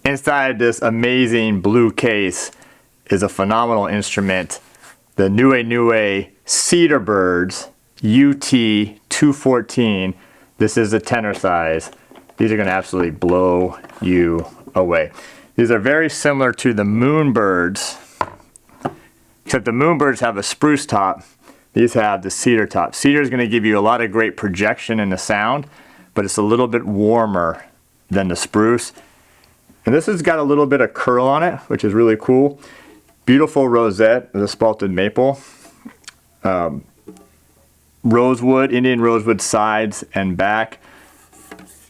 Inside this amazing blue case is a phenomenal instrument, the Anuenue Cedar Birds UT214. This is the tenor size. These are going to absolutely blow you away. These are very similar to the Moonbirds, except the Moonbirds have a spruce top. These have the cedar top. Cedar is going to give you a lot of great projection in the sound, but it's a little bit warmer than the spruce. And this has got a little bit of curl on it, which is really cool. Beautiful rosette, the spalted maple. Rosewood, Indian rosewood sides and back.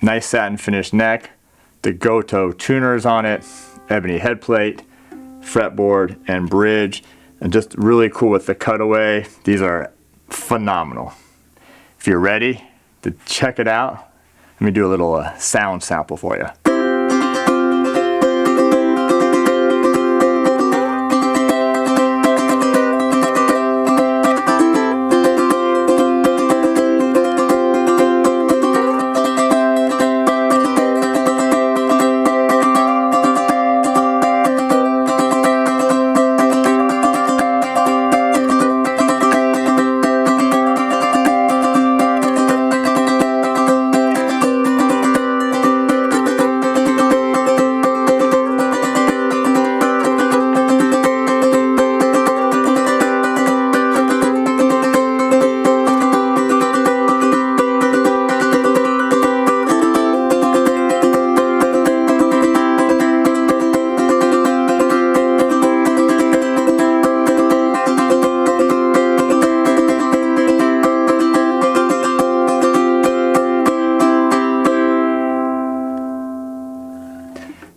Nice satin finished neck. The Goto tuners on it. Ebony head plate, fretboard, and bridge. And just really cool with the cutaway. These are phenomenal. If you're ready to check it out, let me do a little sound sample for you.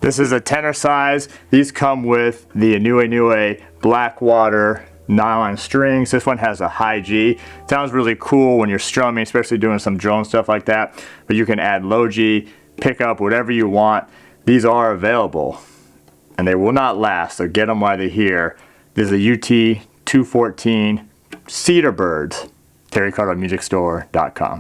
This is a tenor size. These come with the Anuenue Blackwater nylon strings. This one has a high G. Sounds really cool when you're strumming, especially doing some drone stuff like that. But you can add low G, pick up, whatever you want. These are available and they will not last, so get them while they're here. This is a UT214 Cedar Birds, TerryCarterMusicStore.com.